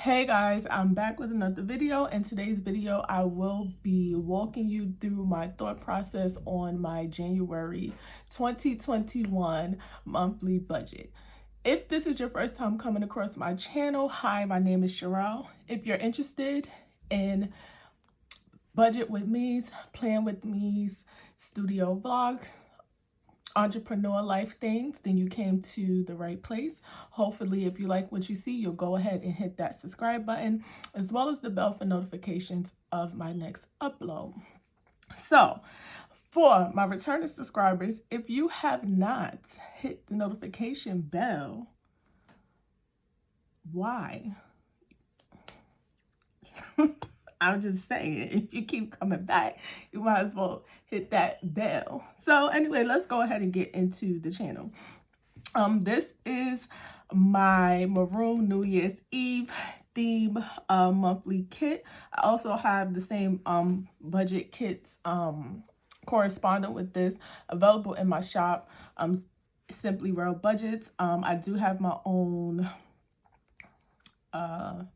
Hey guys, I'm back with another video. In today's video, I will be walking you through my thought process on my January 2021 monthly budget. If this is your first time coming across my channel, hi, my name is Sherelle. If you're interested in budget with me's, plan with me's, studio vlogs, entrepreneur life things, then you came to the right place. Hopefully, if you like what you see, you'll go ahead and hit that subscribe button as well as the bell for notifications of my next upload. So for my returning subscribers, if you have not hit the notification bell, why? I'm just saying, if you keep coming back, you might as well hit that bell. So anyway, let's go ahead and get into the channel. This is my Maroon New Year's Eve theme monthly kit. I also have the same budget kits correspondent with this available in my shop, SimplyRellBudgets. I do have my own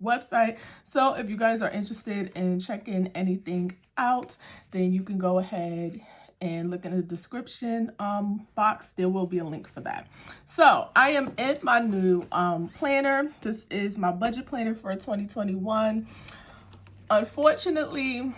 website, so if you guys are interested in checking anything out, then you can go ahead and look in the description box. There will be a link for that. So I am in my new planner. This is my budget planner for 2021. Unfortunately,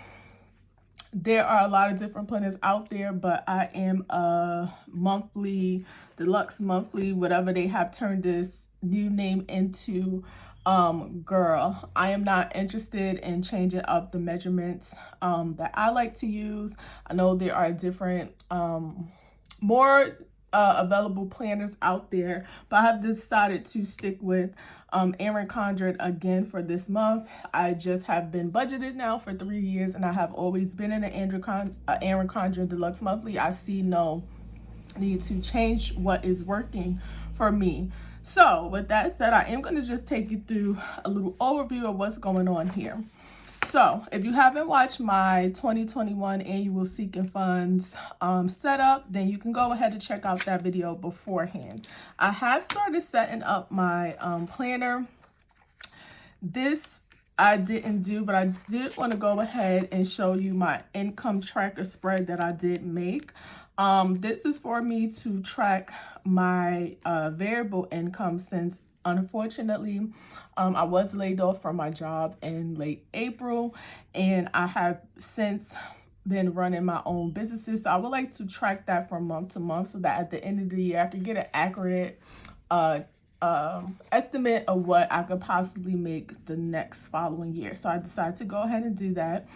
there are a lot of different planners out there, but I am a monthly, deluxe monthly, whatever they have turned this new name into. Girl, I am not interested in changing up the measurements that I like to use. I know there are different more available planners out there, but I have decided to stick with Erin Condren again for this month. I just have been budgeted now for 3 years, and I have always been in an Erin Condren Deluxe Monthly. I see no need to change what is working for me. So with that said, I am going to just take you through a little overview of what's going on here. So if you haven't watched my 2021 annual Seeking Funds setup, then you can go ahead and check out that video beforehand. I have started setting up my planner. This I didn't do, but I did want to go ahead and show you my income tracker spread that I did make. This is for me to track my variable income, since unfortunately I was laid off from my job in late April, and I have since been running my own businesses. So I would like to track that from month to month so that at the end of the year I could get an accurate estimate of what I could possibly make the next following year. So I decided to go ahead and do that.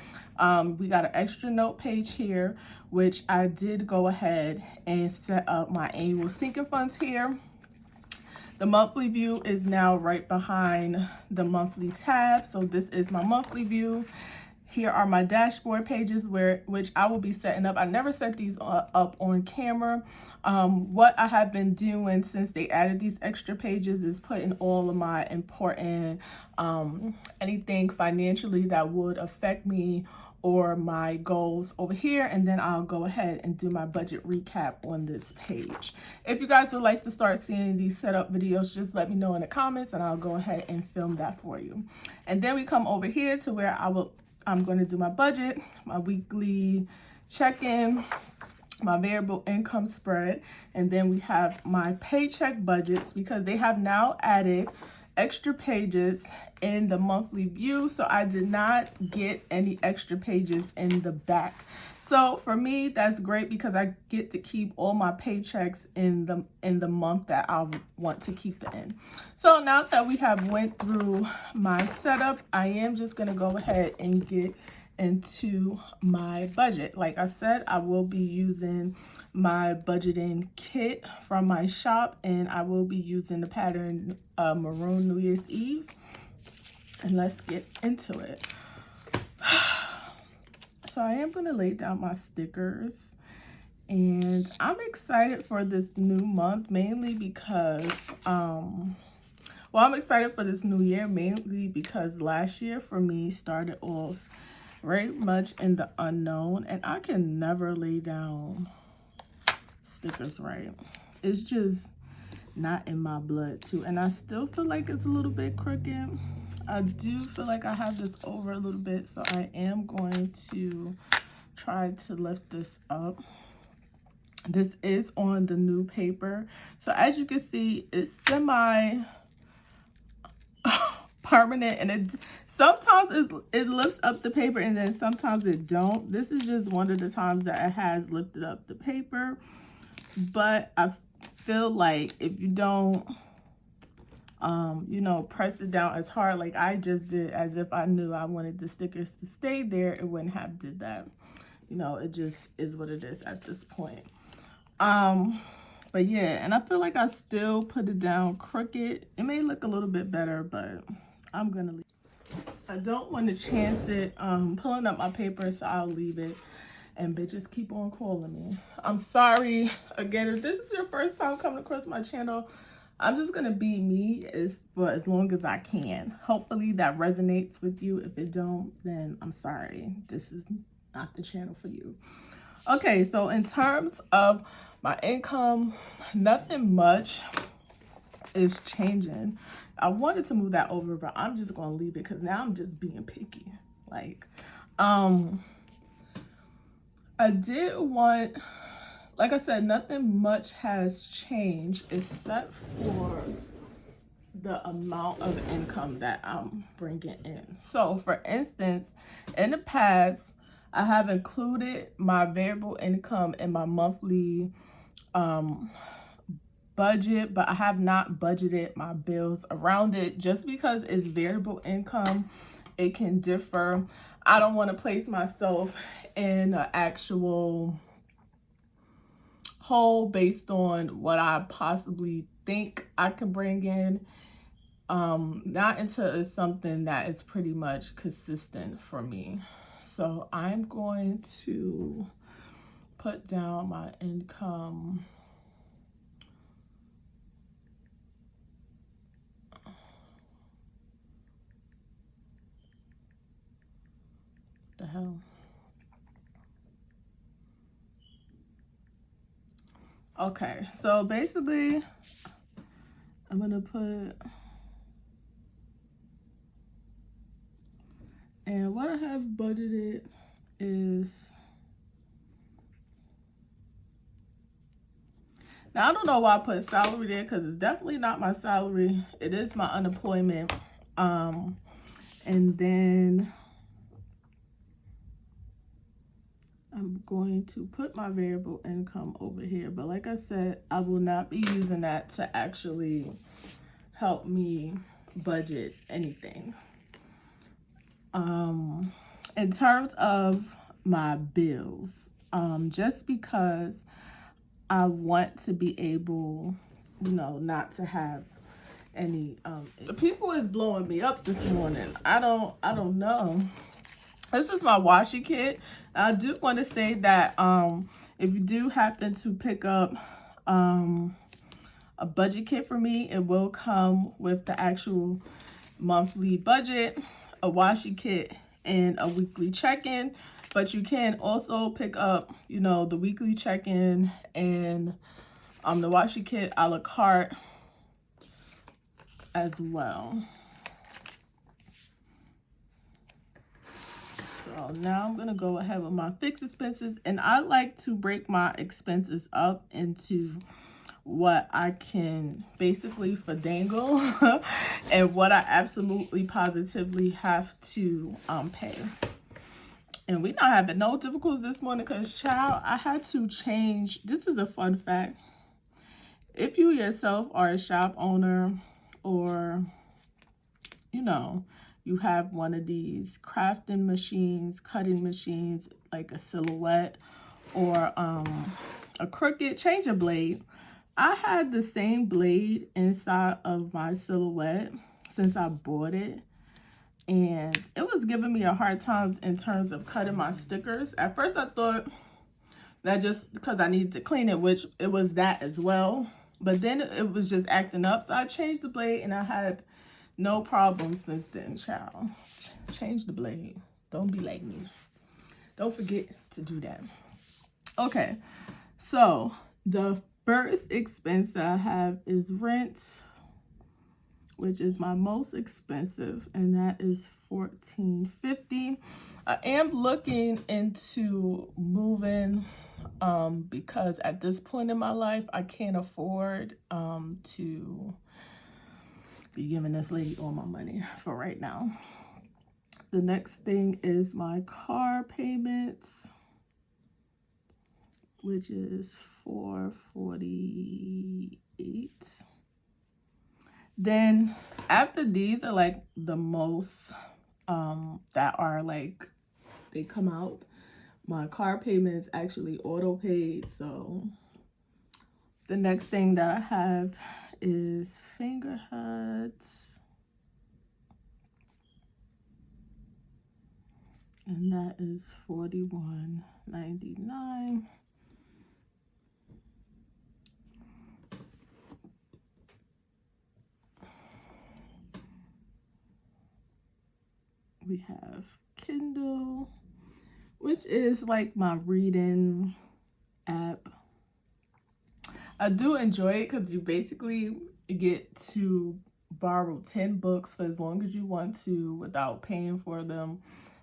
We got an extra note page here, which I did go ahead and set up my annual sinking funds here. The monthly view is now right behind the monthly tab. So this is my monthly view. Here are my dashboard pages, which I will be setting up. I never set these up on camera. What I have been doing since they added these extra pages is putting all of my important anything financially that would affect me or my goals over here, and then I'll go ahead and do my budget recap on this page. If you guys would like to start seeing these setup videos, just let me know in the comments and I'll go ahead and film that for you. And then we come over here to where I'm going to do my budget, my weekly check-in, my variable income spread, and then we have my paycheck budgets, because they have now added extra pages in the monthly view. So I did not get any extra pages in the back. So for me, that's great because I get to keep all my paychecks in the month that I want to keep them in. So now that we have went through my setup, I am just going to go ahead and get into my budget. Like I said, I will be using my budgeting kit from my shop, and I will be using the pattern Maroon New Year's Eve. And let's get into it. So I am going to lay down my stickers, and I'm excited for this new month, mainly because, I'm excited for this new year, mainly because last year for me started off very much in the unknown, and I can never lay down stickers right. It's just not in my blood too. And I still feel like it's a little bit crooked. I do feel like I have this over a little bit, so I am going to try to lift this up. This is on the new paper. So as you can see, it's semi permanent, and it sometimes it lifts up the paper and then sometimes it don't. This is just one of the times that it has lifted up the paper, but I feel like if you don't you know, press it down as hard like I just did, as if I knew I wanted the stickers to stay there, it wouldn't have did that. You know, it just is what it is at this point. But yeah, and I feel like I still put it down crooked. It may look a little bit better, but I'm gonna leave. I don't want to chance it pulling up my paper, so I'll leave it. And bitches keep on calling me. I'm sorry. Again, if this is your first time coming across my channel, I'm just gonna be me for as long as I can. Hopefully that resonates with you. If it don't, then I'm sorry. This is not the channel for you. Okay, so in terms of my income, nothing much is changing. I wanted to move that over, but I'm just gonna leave it because now I'm just being picky. Like, I did want, like I said, nothing much has changed except for the amount of income that I'm bringing in. So for instance, in the past, I have included my variable income in my monthly budget, but I have not budgeted my bills around it. Just because it's variable income, it can differ. I don't want to place myself in an actual hole based on what I possibly think I can bring in, not until it's something that is pretty much consistent for me. So I'm going to put down my income. The hell? Okay, so basically I'm gonna put, and what I have budgeted is, now I don't know why I put salary there because it's definitely not my salary. It is my unemployment. And then I'm going to put my variable income over here. But like I said, I will not be using that to actually help me budget anything. In terms of my bills, just because I want to be able, you know, not to have any, the people is blowing me up this morning. I don't know. This is my washi kit. I do want to say that if you do happen to pick up a budget kit for me, it will come with the actual monthly budget, a washi kit, and a weekly check-in. But you can also pick up, you know, the weekly check-in and the washi kit a la carte as well. So now I'm gonna go ahead with my fixed expenses, and I like to break my expenses up into what I can basically finagle and what I absolutely positively have to pay. And we not having no difficulties this morning because, child, I had to change. This is a fun fact. If you yourself are a shop owner, or, you know, you have one of these crafting machines, cutting machines, like a silhouette or a crooked, change a blade. I had the same blade inside of my silhouette since I bought it, and it was giving me a hard time in terms of cutting my stickers. At first I thought that just because I needed to clean it, which it was that as well, but then it was just acting up. So I changed the blade and I had no problem since then, child. Change the blade. Don't be like me. Don't forget to do that. Okay, so the first expense that I have is rent, which is my most expensive, and that is $14.50. I am looking into moving because at this point in my life, I can't afford to be giving this lady all my money for right now. The next thing is my car payments, which is $448. Then after these are like the most that are like they come out. My car payment is actually auto paid, so the next thing that I have is fingerheads, and that is $41.99. We have Kindle, which is like my reading app. I do enjoy it because you basically get to borrow 10 books for as long as you want to without paying for them.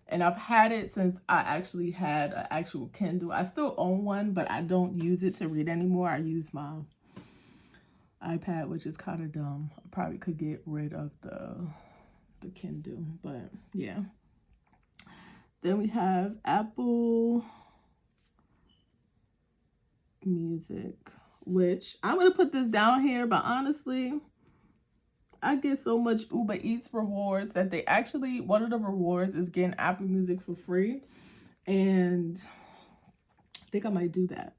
And I've had it since I actually had an actual Kindle. I still own one, but I don't use it to read anymore. I use my iPad, which is kind of dumb. I probably could get rid of the Kindle, but yeah. Then we have Apple Music, which I'm going to put this down here, but honestly, I get so much Uber Eats rewards that they actually, one of the rewards is getting Apple Music for free, and I think I might do that.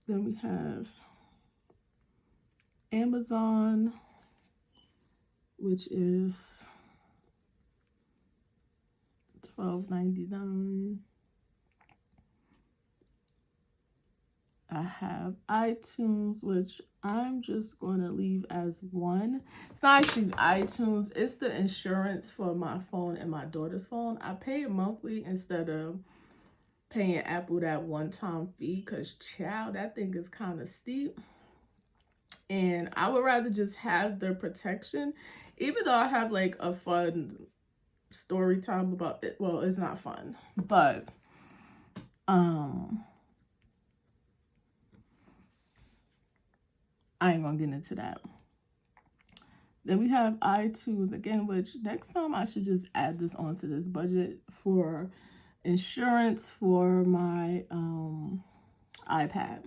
Then we have Amazon, which is $12.99. I have iTunes, which I'm just going to leave as one. It's not actually iTunes. It's the insurance for my phone and my daughter's phone. I pay it monthly instead of paying Apple that one-time fee because, child, that thing is kind of steep. And I would rather just have the protection, even though I have like a fun story time about it. Well, it's not fun, but I ain't gonna get into that. Then we have iTunes again, which next time I should just add this onto this budget for insurance for my iPad.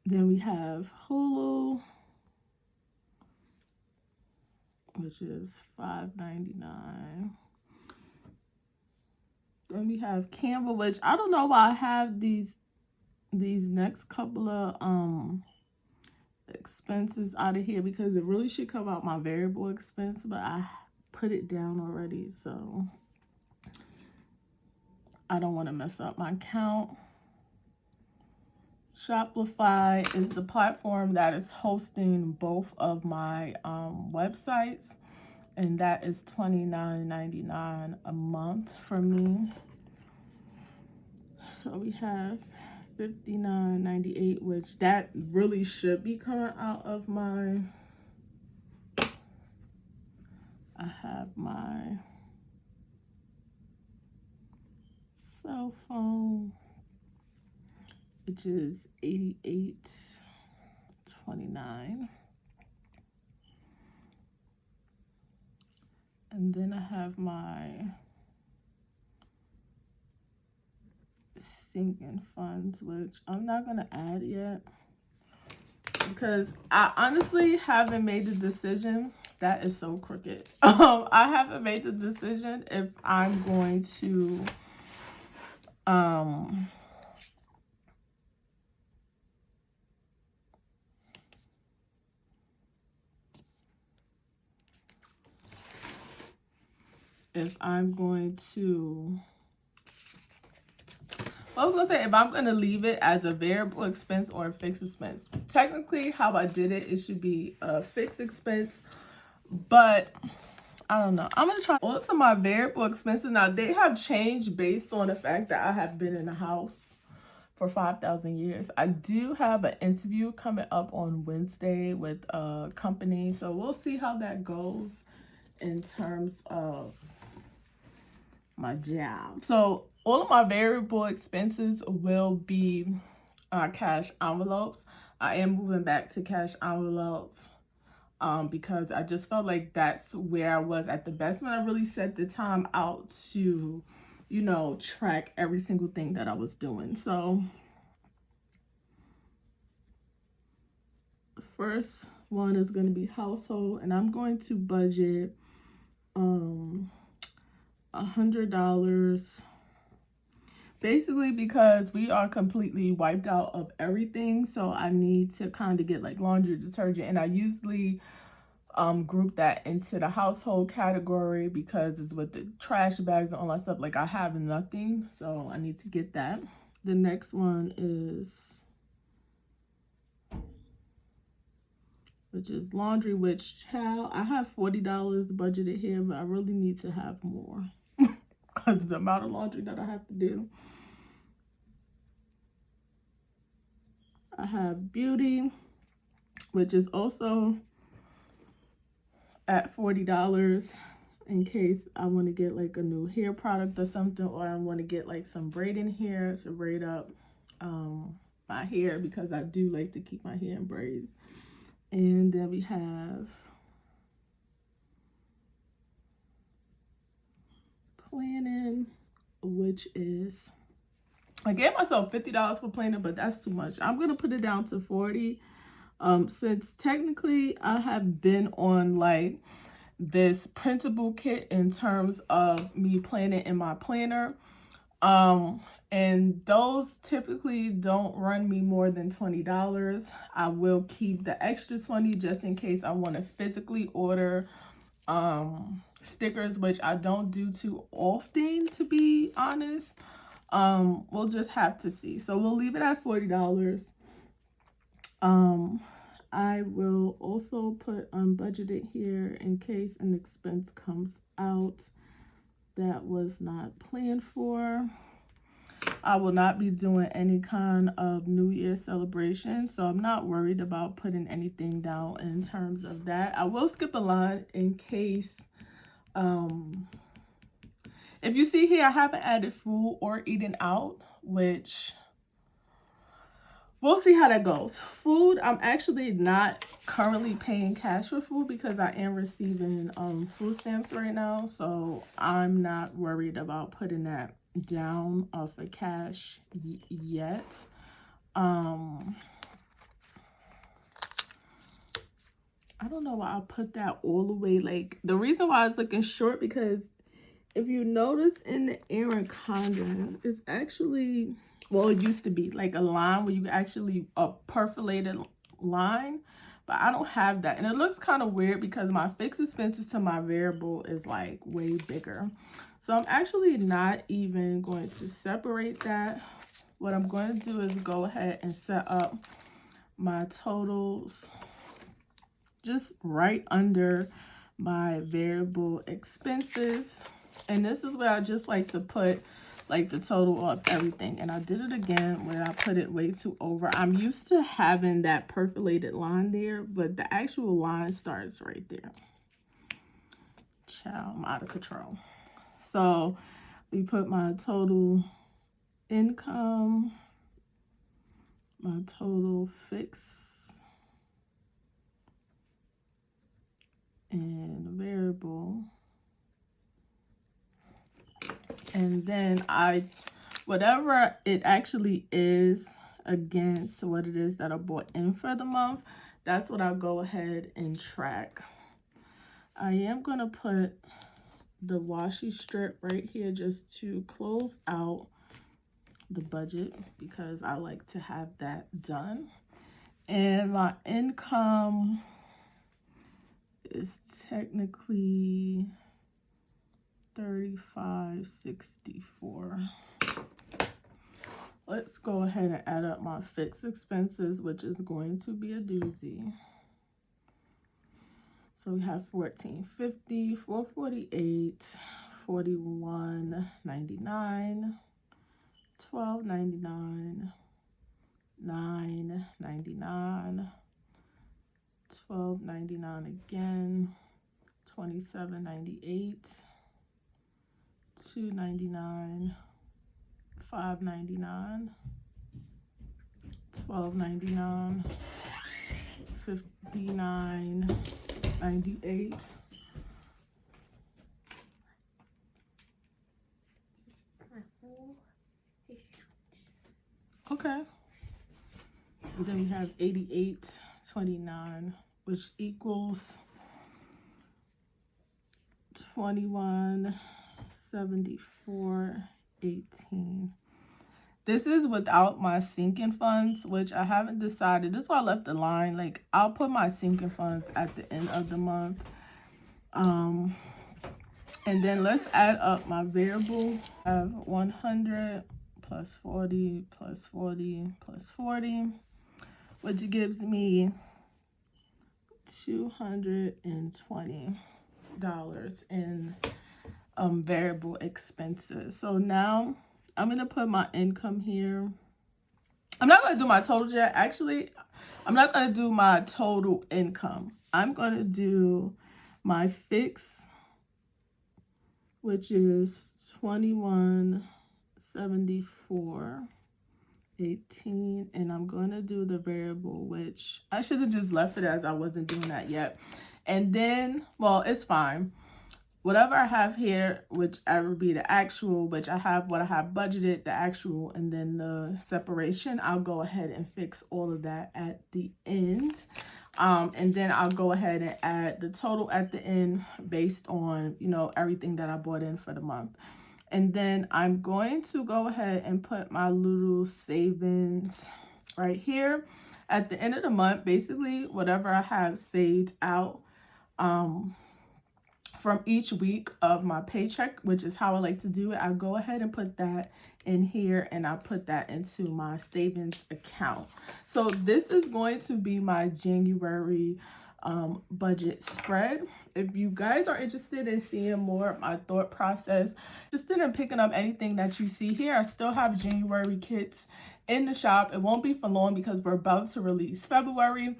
Then we have Hulu, which is $5.99. Then we have Canva, which I don't know why I have these next couple of expenses out of here because it really should come out my variable expense, but I put it down already, so I don't want to mess up my count. Shopify is the platform that is hosting both of my websites, and that is $29.99 a month for me. So we have $59.98, which that really should be coming out of my, I have my cell phone, which is $88.29. And then I have my sinking funds, which I'm not going to add yet because I honestly haven't made the decision. That is so crooked. I haven't made the decision if I'm going to if I'm going to leave it as a variable expense or a fixed expense. Technically, how I did it, it should be a fixed expense, but I don't know. I'm going to try also my variable expenses. Now, they have changed based on the fact that I have been in the house for 5,000 years. I do have an interview coming up on Wednesday with a company, so we'll see how that goes in terms of my job. So all of my variable expenses will be cash envelopes. I am moving back to cash envelopes because I just felt like that's where I was at the best when I really set the time out to, you know, track every single thing that I was doing. So the first one is going to be household, and I'm going to budget $100, basically because we are completely wiped out of everything. So I need to kind of get like laundry detergent, and I usually group that into the household category because it's with the trash bags and all that stuff. Like I have nothing, so I need to get that. The next one is, which is laundry, which I have $40 budgeted here, but I really need to have more because the amount of laundry that I have to do. I have beauty, which is also at $40 in case I want to get like a new hair product or something, or I want to get like some braiding hair to braid up my hair, because I do like to keep my hair in braids. And then we have planning, which is, I gave myself $50 for planning, but that's too much. I'm gonna put it down to $40. Since technically I have been on like this printable kit in terms of me planning in my planner, and those typically don't run me more than $20. I will keep the extra $20 just in case I want to physically order stickers, which I don't do too often, to be honest. We'll just have to see. So we'll leave it at $40. I will also put unbudgeted here in case an expense comes out that was not planned for. I will not be doing any kind of New Year celebration, so I'm not worried about putting anything down in terms of that. I will skip a line in case, if you see here, I haven't added food or eating out, which we'll see how that goes. Food, I'm actually not currently paying cash for food because I am receiving food stamps right now, so I'm not worried about putting that down for cash yet. I don't know why I put that all the way. Like, the reason why it's looking short, because if you notice in the Enyer condom, it's actually, well, it used to be like a line where you actually, a perforated line, but I don't have that. And it looks kind of weird because my fixed expenses to my variable is like way bigger. So I'm actually not even going to separate that. What I'm going to do is go ahead and set up my totals just right under my variable expenses. And this is where I just like to put like the total of everything. And I did it again where I put it way too over. I'm used to having that perforated line there, but the actual line starts right there. Child, I'm out of control. So we put my total income, my total fixed and variable. And then whatever it actually is against what it is that I bought in for the month, that's what I'll go ahead and track. I am going to put the washi strip right here just to close out the budget because I like to have that done. And my income is technically $35.64. Let's go ahead and add up my fixed expenses, which is going to be a doozy. So we have $14.50, $4.48, $41.99, $12.99, $9.99, $12.99 again, $27.98, $2.99, $5.99, $12.99, $59.98. Okay. And then we have $88.29, which equals $21.74.18. This is without my sinking funds, which I haven't decided. This is why I left the line. Like, I'll put my sinking funds at the end of the month. And then let's add up my variable. I have 100 plus 40 plus 40 plus 40, which gives me $220 in variable expenses. So now I'm gonna put my income here. I'm not gonna do my total yet. Actually, I'm not gonna do my total income. I'm gonna do my fix, which is $21.74.18, and I'm gonna do the variable, which I should have just left it as I wasn't doing that yet. And then, well, it's fine. Whatever I have here, which I would be the actual, which I have what I have budgeted, the actual, and then the separation, I'll go ahead and fix all of that at the end. And then I'll go ahead and add the total at the end based on, you know, everything that I bought in for the month. And then I'm going to go ahead and put my little savings right here at the end of the month. Basically, whatever I have saved out from each week of my paycheck, which is how I like to do it, I go ahead and put that in here, and I put that into my savings account. So this is going to be my January budget spread. If you guys are interested in seeing more of my thought process, interested in picking up anything that you see here, I still have January kits in the shop. It won't be for long because we're about to release February.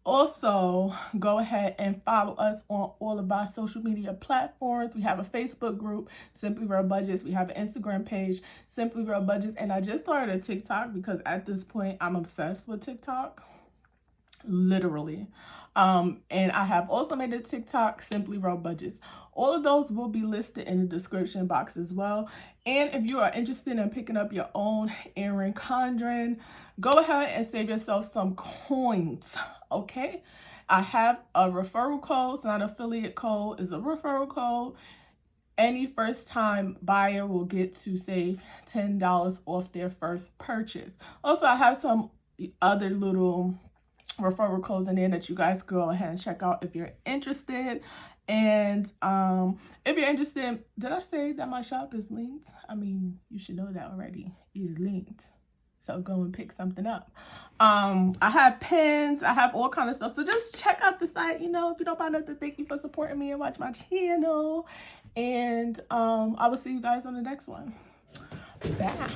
Also, go ahead and follow us on all of our social media platforms. We have a Facebook group, SimplyRellBudgets. We have an Instagram page, SimplyRellBudgets. And I just started a TikTok because at this point, I'm obsessed with TikTok. Literally. And I have also made a TikTok, SimplyRellBudgets. All of those will be listed in the description box as well. And if you are interested in picking up your own earring conjuring, go ahead and save yourself some coins, okay? I have a referral code. It's not an affiliate code. It's a referral code. Any first-time buyer will get to save $10 off their first purchase. Also, I have some other little referral codes in there that you guys go ahead and check out if you're interested. And if you're interested, did I say that my shop is linked? I mean, you should know that already. It's linked. So go and pick something up. I have pins. I have all kind of stuff. So just check out the site. You know, if you don't buy nothing, thank you for supporting me and watch my channel. And I will see you guys on the next one. Bye.